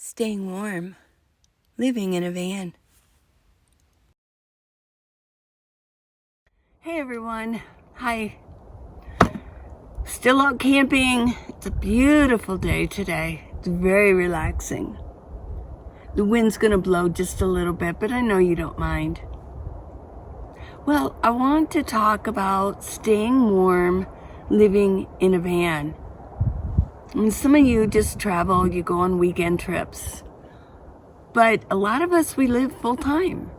staying warm, living in a van. Hey everyone, hi. Still out camping. It's a beautiful day today. It's very relaxing. The wind's gonna blow just a little bit, but I know you don't mind. Well, I want to talk about staying warm, living in a van. And some of you just travel, you go on weekend trips. But a lot of us, we live full-time.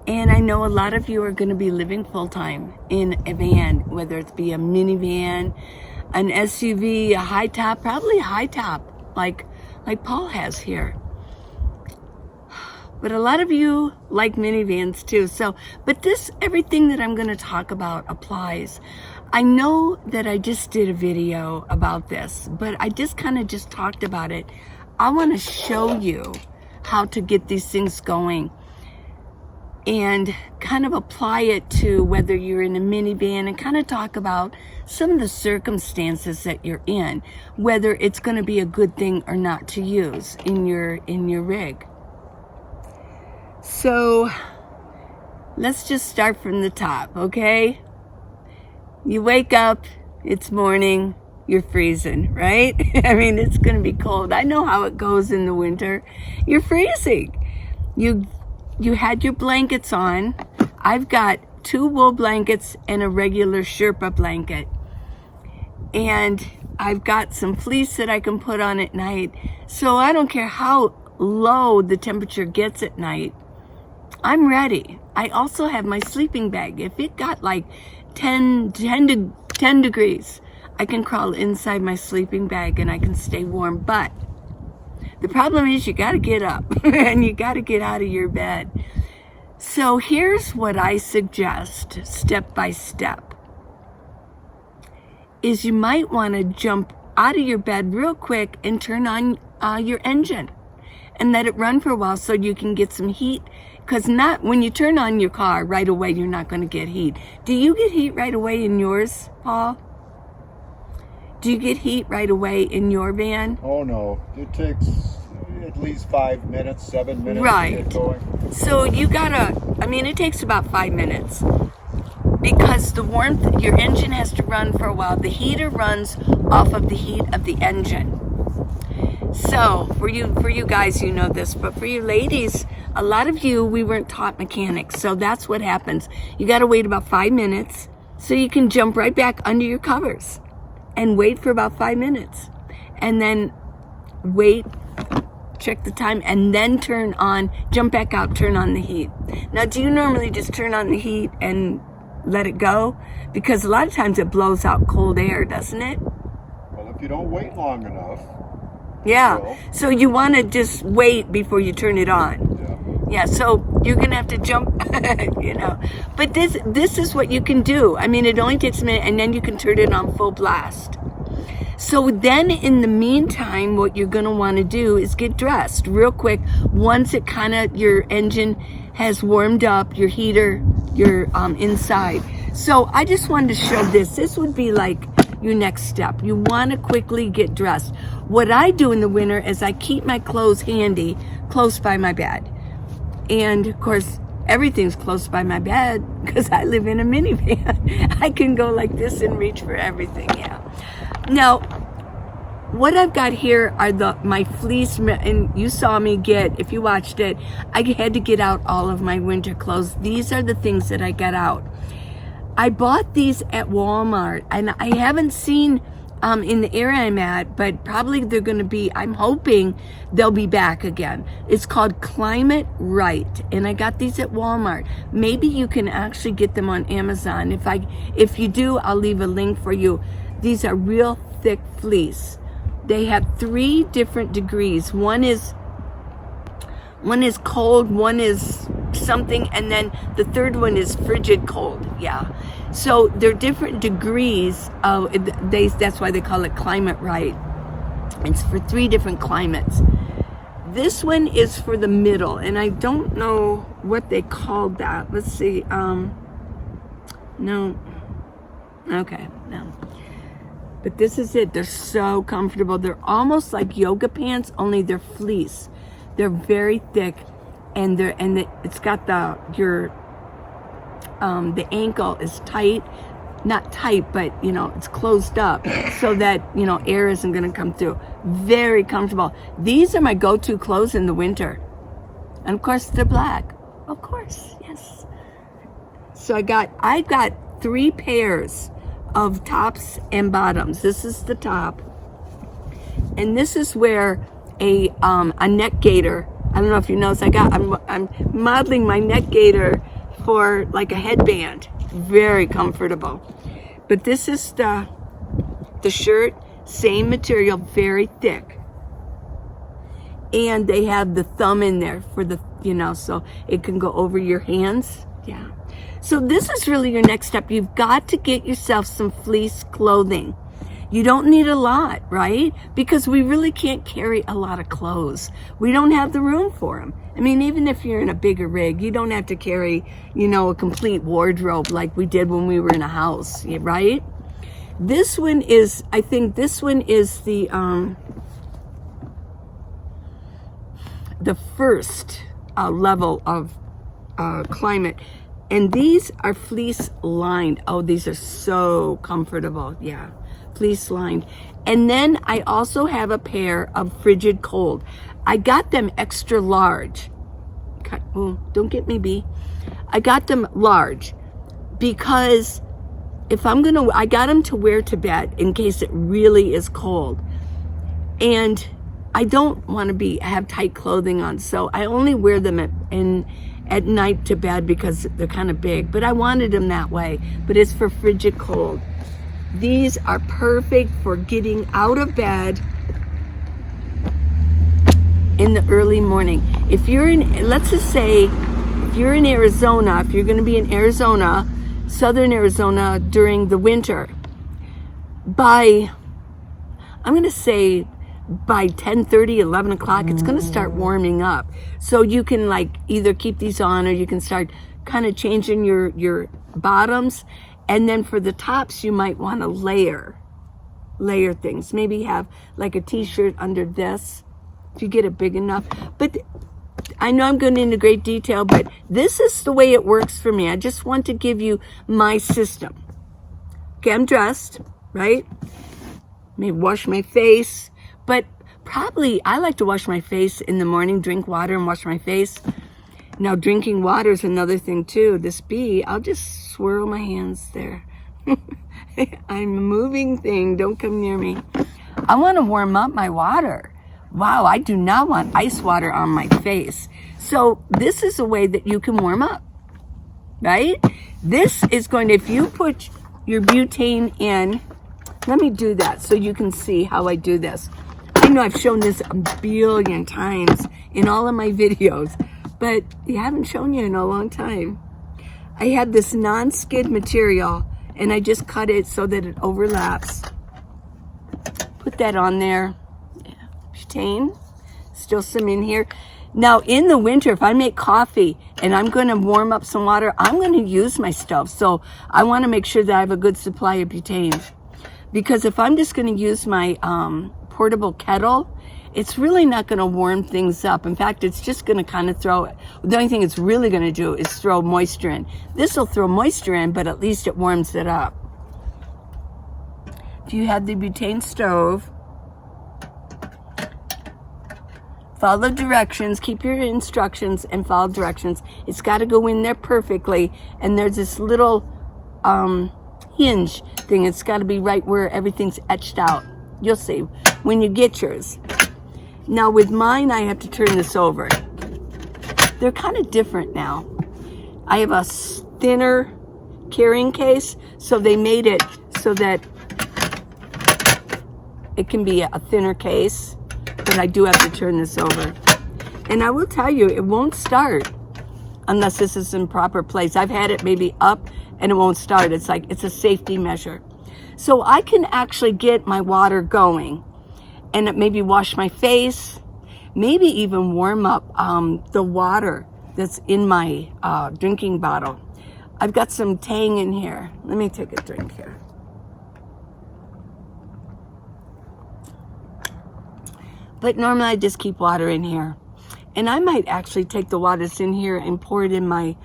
And I know a lot of you are going to be living full-time in a van, whether it be a minivan, an SUV, a high top, probably a high top, like Paul has here. But a lot of you like minivans too. But everything that I'm going to talk about applies. I know that I just did a video about this, but I just kind of just talked about it. I want to show you how to get these things going and kind of apply it to whether you're in a minivan and kind of talk about some of the circumstances that you're in, whether it's going to be a good thing or not to use in your rig. So let's just start from the top, okay? You wake up, it's morning, you're freezing, right? I mean, it's going to be cold. I know how it goes in the winter. You're freezing. You had your blankets on. I've got 2 wool blankets and a regular Sherpa blanket. And I've got some fleece that I can put on at night. So I don't care how low the temperature gets at night. I'm ready. I also have my sleeping bag. If it got like 10 degrees, I can crawl inside my sleeping bag and I can stay warm. But the problem is you got to get up and you got to get out of your bed. So here's what I suggest step by step is you might want to jump out of your bed real quick and turn on your engine and let it run for a while so you can get some heat. Because when you turn on your car right away, you're not going to get heat. Do you get heat right away in yours, Paul? Do you get heat right away in your van? Oh no, it takes at least 5 minutes, 7 minutes right. to get going. So it takes about 5 minutes. Because the warmth, your engine has to run for a while. The heater runs off of the heat of the engine. So for you guys, you know this, but for you ladies, a lot of you, we weren't taught mechanics. So that's what happens. You got to wait about 5 minutes so you can jump right back under your covers and wait for about 5 minutes and then wait, check the time, and then jump back out, turn on the heat. Now, do you normally just turn on the heat and let it go? Because a lot of times it blows out cold air, doesn't it? Well, if you don't wait long enough. Yeah, so you want to just wait before you turn it on. Yeah, so you're going to have to jump, But this is what you can do. I mean, it only takes a minute, and then you can turn it on full blast. So then in the meantime, what you're going to want to do is get dressed real quick. Once your engine has warmed up, your heater, your inside. So I just wanted to show this. This would be like your next step. You want to quickly get dressed. What I do in the winter is I keep my clothes handy close by my bed. And of course, everything's close by my bed because I live in a minivan. I can go like this and reach for everything, yeah. Now, what I've got here are my fleece, and you saw me if you watched it, I had to get out all of my winter clothes. These are the things that I got out. I bought these at Walmart, and I haven't seen in the area I'm at, but probably they're going to be, I'm hoping they'll be back again. It's called Climate Right, and I got these at Walmart. Maybe you can actually get them on Amazon. If you do, I'll leave a link for you. These are real thick fleece. They have 3 different degrees. One is cold, one is something, and then the third one is frigid cold. Yeah. So they're different degrees of that's why they call it Climate Right. It's for 3 different climates. This one is for the middle, and I don't know what they called that. Let's see. No. Okay, no. But this is it. They're so comfortable. They're almost like yoga pants, only they're fleece. They're very thick, and it's got the ankle is tight. Not tight, but it's closed up so that air isn't going to come through. Very comfortable. These are my go-to clothes in the winter, and of course they're black. Of course, yes. So I got 3 pairs of tops and bottoms. This is the top, and this is where a neck gaiter. I don't know if you notice. I'm modeling my neck gaiter for like a headband. Very comfortable. But this is the shirt, same material, very thick. And they have the thumb in there for the, so it can go over your hands. Yeah. So this is really your next step. You've got to get yourself some fleece clothing. You don't need a lot, right? Because we really can't carry a lot of clothes. We don't have the room for them. I mean, even if you're in a bigger rig, you don't have to carry, a complete wardrobe like we did when we were in a house, right? This one is, I think this one is the first level of climate. And these are fleece lined. Oh, these are so comfortable. Yeah. Fleece lined. And then I also have a pair of frigid cold. I got them extra large. Oh, don't get me, B. I got them large because I got them to wear to bed in case it really is cold. And I don't want to have tight clothing on, so I only wear them at night to bed because they're kind of big. But I wanted them that way. But it's for frigid cold. These are perfect for getting out of bed in the early morning. If you're let's just say, if you're in Arizona, if you're going to be in Arizona, southern Arizona during the winter, I'm going to say by 10:30, 11 o'clock, it's going to start warming up. So you can either keep these on or you can start kind of changing your bottoms. And then for the tops, you might want to layer things. Maybe have like a t-shirt under this if you get it big enough. But I know I'm going into great detail, but this is the way it works for me. I just want to give you my system. Okay, I'm dressed, right? Maybe wash my face, but probably I like to wash my face in the morning, drink water and wash my face. Now, drinking water is another thing too. This bee, I'll just swirl my hands there. I'm a moving thing. Don't come near me. I want to warm up my water. Wow, I do not want ice water on my face. So this is a way that you can warm up, right? This is going to, if you put your butane in, let me do that so you can see how I do this. I know I've shown this a billion times in all of my videos, but I haven't shown you in a long time. I had this non-skid material and I just cut it so that it overlaps. Put that on there. Yeah. Butane. Still some in here. Now in the winter, if I make coffee and I'm going to warm up some water, I'm going to use my stove. So I want to make sure that I have a good supply of butane. Because if I'm just going to use my portable kettle, it's really not going to warm things up. In fact, it's just going to kind of the only thing it's really going to do is throw moisture in. This will throw moisture in, but at least it warms it up. If you have the butane stove, follow directions, keep your instructions and follow directions. It's got to go in there perfectly. And there's this little hinge thing. It's got to be right where everything's etched out. You'll see when you get yours. Now with mine, I have to turn this over. They're kind of different now. I have a thinner carrying case, so they made it so that it can be a thinner case, but I do have to turn this over. And I will tell you, it won't start unless this is in proper place. I've had it maybe up and it won't start. It's like, it's a safety measure. So I can actually get my water going and maybe wash my face, maybe even warm up the water that's in my drinking bottle. I've got some Tang in here. Let me take a drink here. But normally I just keep water in here. And I might actually take the water that's in here and pour it in my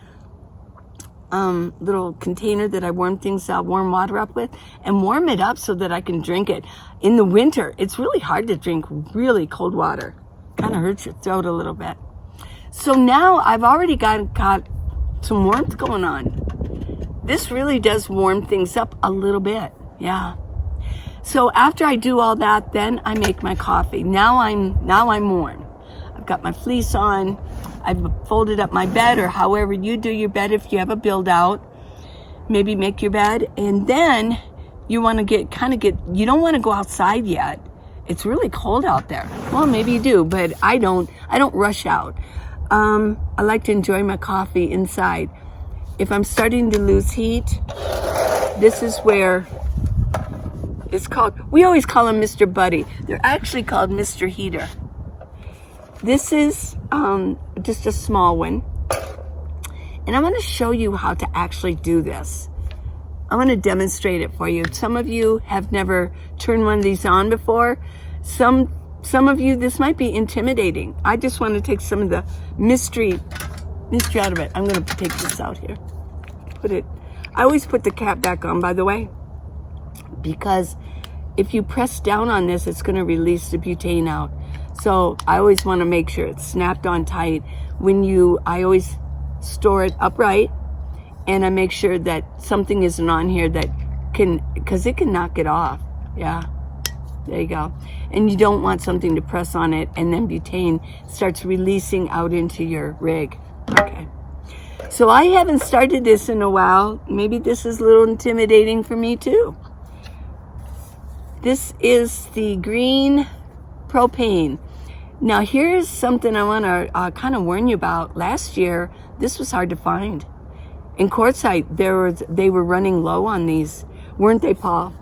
little container that I warm water up with, and warm it up so that I can drink it. In the winter, it's really hard to drink really cold water. Kind of hurts your throat a little bit. So now I've already got some warmth going on. This really does warm things up a little bit. Yeah. So after I do all that, then I make my coffee. Now I'm warm. I've got my fleece on. I've folded up my bed, or however you do your bed. If you have a build out, maybe make your bed. And then you want to you don't want to go outside yet. It's really cold out there. Well, maybe you do, but I don't rush out. I like to enjoy my coffee inside. If I'm starting to lose heat, this is where it's called, we always call him Mr. Buddy. They're actually called Mr. Heater. This is just a small one. And I'm going to show you how to actually do this. I'm going to demonstrate it for you. Some of you have never turned one of these on before. Some of you, this might be intimidating. I just want to take some of the mystery out of it. I'm going to take this out here. I always put the cap back on, by the way, because if you press down on this, it's going to release the butane out. So I always want to make sure it's snapped on tight. I always store it upright, and I make sure that something isn't on here because it can knock it off. Yeah, there you go. And you don't want something to press on it, and then butane starts releasing out into your rig. Okay. So I haven't started this in a while. Maybe this is a little intimidating for me too. This is the green propane. Now here's something I want to kind of warn you about. Last year, this was hard to find. In Quartzsite, they were running low on these, weren't they, Paul?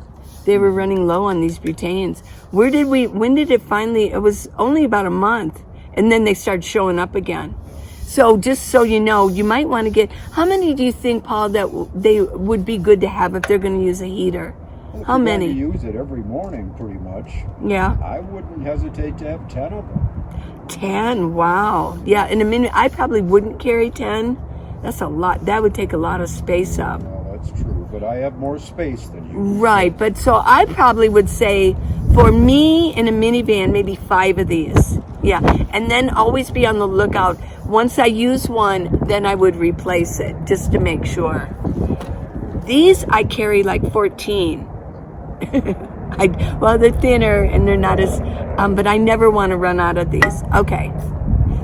They were running low on these butanes. When did it finally, it was only about a month, and then they started showing up again. So just so you know, you might want to get, how many do you think, Paul, that they would be good to have if they're going to use a heater? Well, how many? You use it every morning, pretty much. Yeah. I wouldn't hesitate to have 10 of them. 10, wow. Yeah, in a minute, I probably wouldn't carry 10. That's a lot. That would take a lot of space up. Well, that's true, but I have more space than you. Right, but so I probably would say, for me in a minivan, maybe 5 of these. Yeah, and then always be on the lookout. Once I use one, then I would replace it, just to make sure. These I carry like 14. Well, they're thinner and they're not as, but I never want to run out of these. Okay,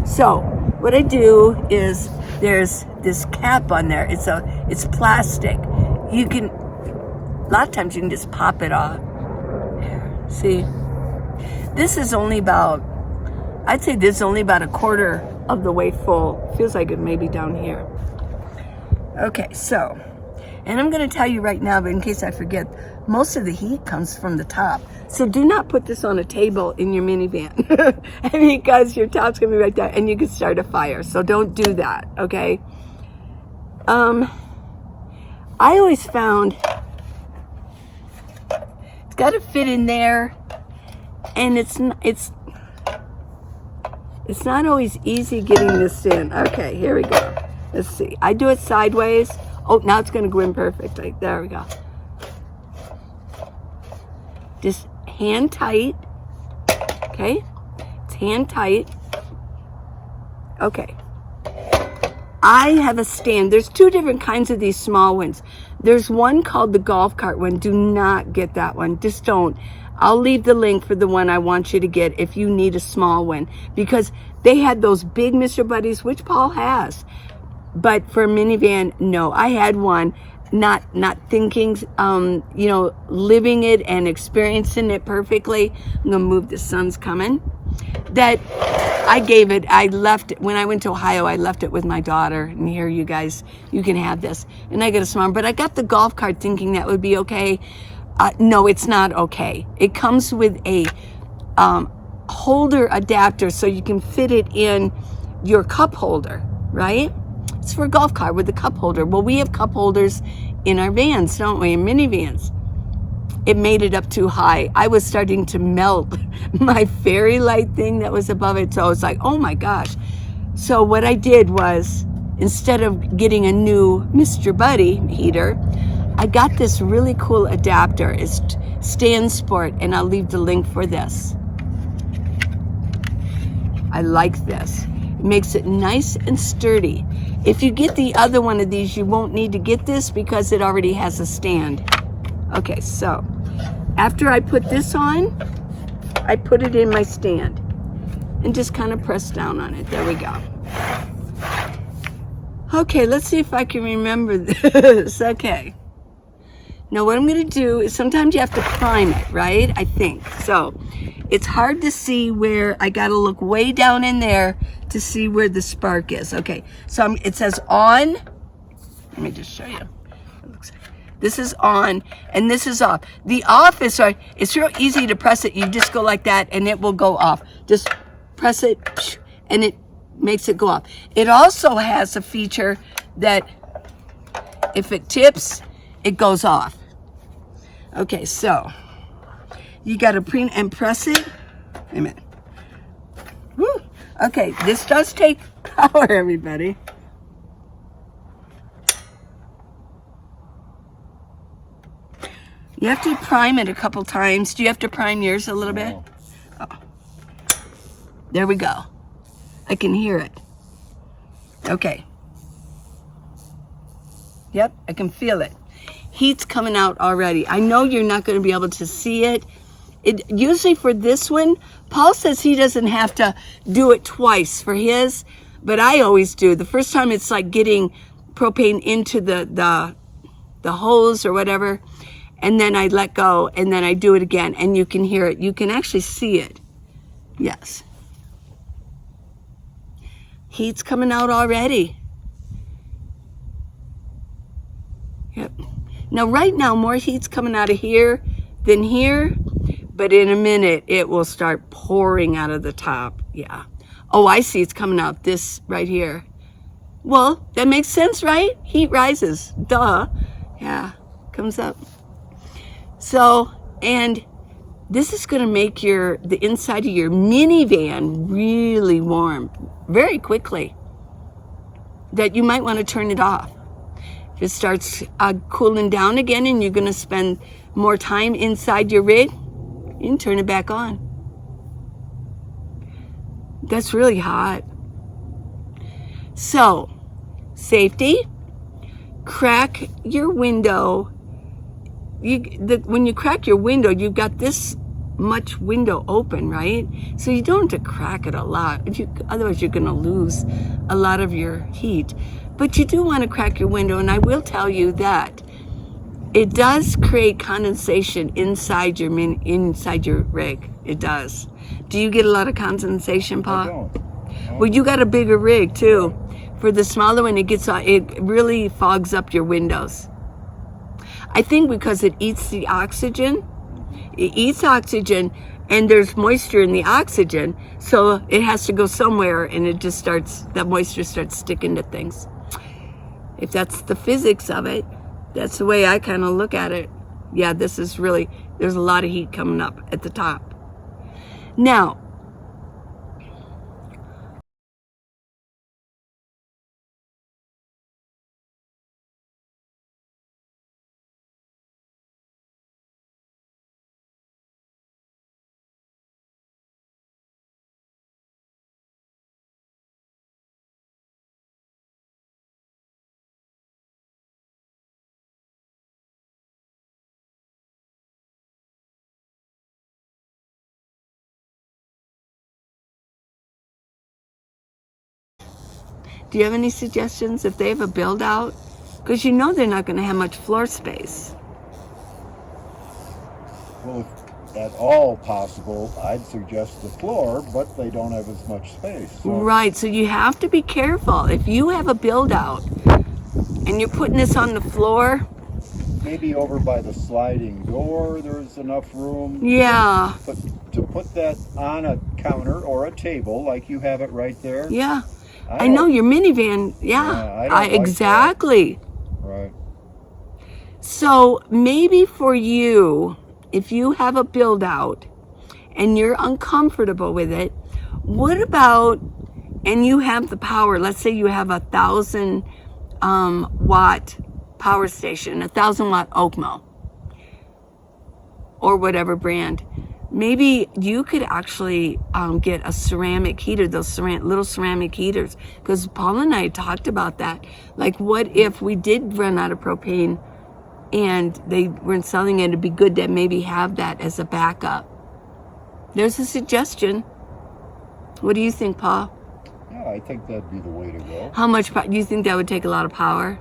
so what I do is there's this cap on there. It's plastic. A lot of times you can just pop it off. There, see? This is only about, I'd say this is only about a quarter of the way full. Feels like it may be down here. Okay, so, and I'm going to tell you right now, but in case I forget, most of the heat comes from the top. So do not put this on a table in your minivan because your top's going to be right there and you can start a fire. So don't do that, okay? I always found it's got to fit in there, and it's not always easy getting this in. Okay, here we go. Let's see. I do it sideways. Oh, now it's going to go in perfectly. There we go. Just hand tight. Okay? It's hand tight. Okay. I have a stand. There's 2 different kinds of these small ones. There's one called the golf cart one. Do not get that one. Just don't. I'll leave the link for the one I want you to get if you need a small one, because they had those big Mr. Buddies, which Paul has. But for a minivan, no. I had one, not thinking, living it and experiencing it perfectly. I'm gonna move, the sun's coming. That I left it, when I went to Ohio, I left it with my daughter, and here you guys, you can have this. And I got a small, but I got the golf cart thinking that would be okay. No, it's not okay. It comes with a holder adapter so you can fit it in your cup holder, right? It's for a golf cart with a cup holder. Well, we have cup holders in our vans, don't we? In minivans. it made it up too high. I was starting to melt my fairy light thing that was above it. So I was like, oh my gosh. So what I did was, instead of getting a new Mr. Buddy heater, I got this really cool adapter. It's Stand Sport, and I'll leave the link for this. I like this. It makes it nice and sturdy. If you get the other one of these, you won't need to get this because it already has a stand. Okay, so after I put this on, I put it in my stand and just kind of press down on it. There we go. Okay, let's see if I can remember this. Okay. Now what I'm going to do is, sometimes you have to prime it, right? I think. So it's hard to see where, I got to look way down in there to see where the spark is. Okay, so it says on. Let me just show you. This is on and this is off. The off is, it's real easy to press it. You just go like that and it will go off. Just press it and it makes it go off. It also has a feature that if it tips, it goes off. Okay, so you got to press it. Wait a minute. Woo. Okay, this does take power, everybody. You have to prime it a couple times. Do you have to prime yours a little bit? Oh. There we go. I can hear it. Okay. Yep, I can feel it. Heat's coming out already. I know you're not going to be able to see it. Usually for this one, Paul says he doesn't have to do it twice for his, but I always do. The first time it's like getting propane into the hose or whatever, and then I let go, and then I do it again, and you can hear it. You can actually see it. Yes. Heat's coming out already. Yep. Now, right now, more heat's coming out of here than here, but in a minute, it will start pouring out of the top. Yeah. Oh, I see it's coming out this right here. Well, that makes sense, right? Heat rises. Duh. Yeah, comes up. So, and this is going to make the inside of your minivan really warm very quickly, that you might want to turn it off. If it starts cooling down again and you're going to spend more time inside your rig, you can turn it back on. That's really hot. So, safety, crack your window. When you crack your window, you've got this much window open, right? So you don't have to crack it a lot. Otherwise, you're going to lose a lot of your heat. But you do want to crack your window, and I will tell you that it does create condensation inside your rig. It does. Do you get a lot of condensation, Paul? I don't. Well, you got a bigger rig too. For the smaller one, it really fogs up your windows. I think because it eats the oxygen. It eats oxygen, and there's moisture in the oxygen, so it has to go somewhere, and that moisture starts sticking to things. If that's the physics of it, that's the way I kind of look at it. Yeah, there's a lot of heat coming up at the top. Now, do you have any suggestions if they have a build out? Because you know they're not going to have much floor space. Well, if at all possible, I'd suggest the floor, but they don't have as much space. So. Right, so you have to be careful. If you have a build out and you're putting this on the floor, maybe over by the sliding door, there's enough room. Yeah. But to put that on a counter or a table, like you have it right there. Yeah. I know your minivan. Yeah, exactly. Right. So maybe for you, if you have a build out and you're uncomfortable with it, what about, and you have the power, let's say you have 1,000 watt power station, 1,000 watt Oakmo, or whatever brand. Maybe you could actually get a ceramic heater, those little ceramic heaters, because Paul and I talked about that. Like, what if we did run out of propane and they weren't selling it? It'd be good to maybe have that as a backup. There's a suggestion. What do you think, Paul? Yeah, I think that'd be the way to go. How much do you think that would take? A lot of power?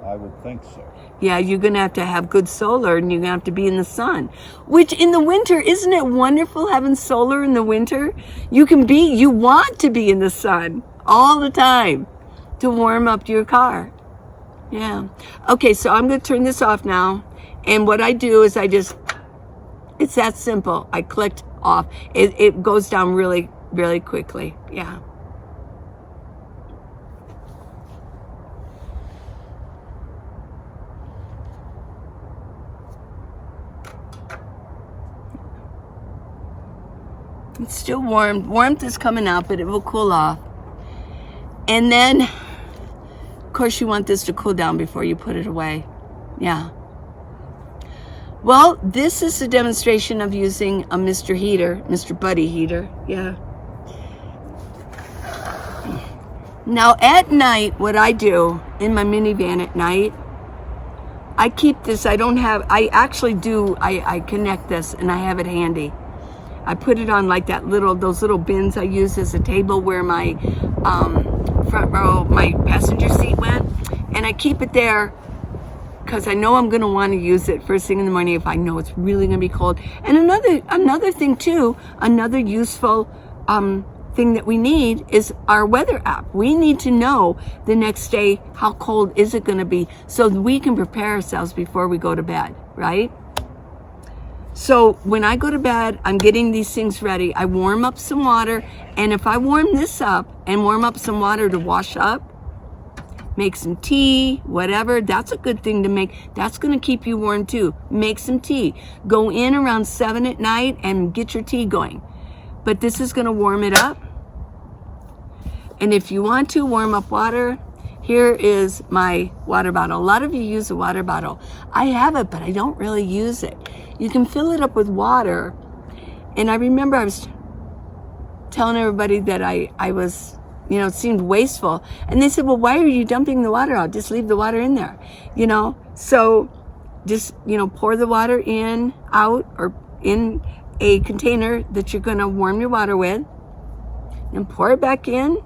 I would think so. Yeah, you're going to have good solar, and you're going to have to be in the sun. Which in the winter, isn't it wonderful having solar in the winter? You want to be in the sun all the time to warm up your car. Yeah. Okay, so I'm going to turn this off now. And what I do is it's that simple. I clicked off. It goes down really, really quickly. Yeah. It's still warm. Warmth is coming out, but it will cool off. And then, of course, you want this to cool down before you put it away. Yeah. Well, this is a demonstration of using a Mr. Buddy heater. Yeah. Now, at night, what I do in my minivan at night, I keep this. I connect this and I have it handy. I put it on like those little bins I use as a table where my front row, my passenger seat went. And I keep it there because I know I'm going to want to use it first thing in the morning if I know it's really going to be cold. And another thing too, another useful thing that we need is our weather app. We need to know the next day how cold is it going to be so we can prepare ourselves before we go to bed, right? So when I go to bed, I'm getting these things ready. I warm up some water, and if I warm this up and warm up some water to wash up, make some tea, whatever, that's a good thing to make. That's going to keep you warm too. Make some tea. Go in around 7 at night and get your tea going. But this is going to warm it up. And if you want to warm up water, here is my water bottle. A lot of you use a water bottle. I have it, but I don't really use it. You can fill it up with water. And I remember I was telling everybody that I was, it seemed wasteful. And they said, well, why are you dumping the water out? Just leave the water in there, So just, pour the water out, or in a container that you're going to warm your water with, and pour it back in.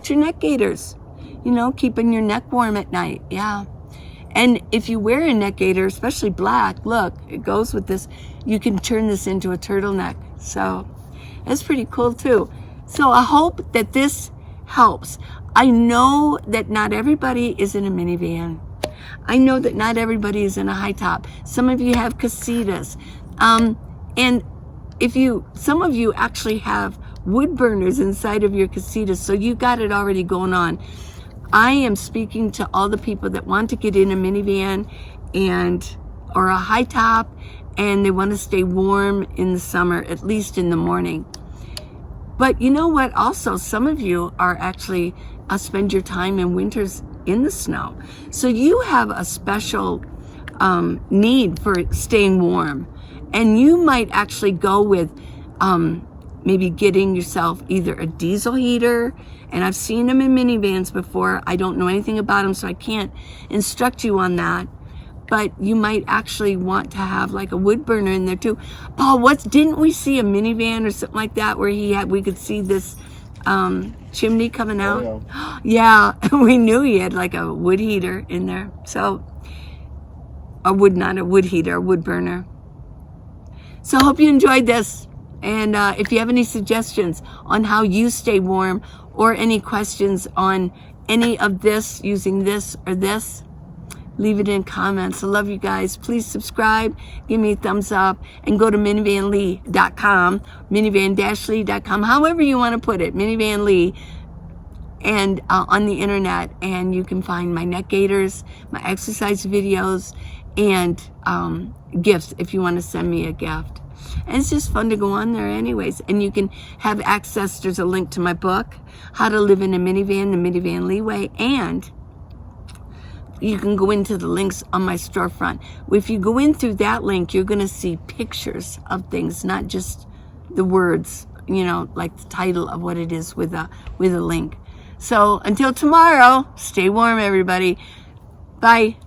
got your neck gaiters, you know, keeping your neck warm at night. Yeah. And if you wear a neck gaiter, especially black, look, it goes with this. You can turn this into a turtleneck. So that's pretty cool too. So I hope that this helps. I know that not everybody is in a minivan. I know that not everybody is in a high top. Some of you have casitas. And some of you actually have wood burners inside of your casitas, so you got it already going on. I am speaking to all the people that want to get in a minivan or a high top, and they want to stay warm in the summer, at least in the morning. But you know what? Also, some of you are actually spend your time in winters in the snow. So you have a special need for staying warm. And you might actually go with maybe getting yourself either a diesel heater, and I've seen them in minivans before. I don't know anything about them, so I can't instruct you on that. But you might actually want to have like a wood burner in there too. Paul, didn't we see a minivan or something like that where we could see this chimney coming out? Oh, yeah. Yeah, we knew he had like a wood heater in there. So, not a wood heater, a wood burner. So I hope you enjoyed this. And if you have any suggestions on how you stay warm or any questions on any of this, using this or this, leave it in comments. I love you guys. Please subscribe, give me a thumbs up, and go to minivanlee.com, minivan-lee.com, however you want to put it, Minivan Lee, and on the internet, and you can find my neck gaiters, my exercise videos, and gifts if you want to send me a gift. And it's just fun to go on there anyways. And you can have access. There's a link to my book, How to Live in a Minivan, the Minivan Lee Way, and you can go into the links on my storefront. If you go in through that link, you're going to see pictures of things, not just the words, you know, like the title of what it is with a link. So until tomorrow, stay warm, everybody. Bye.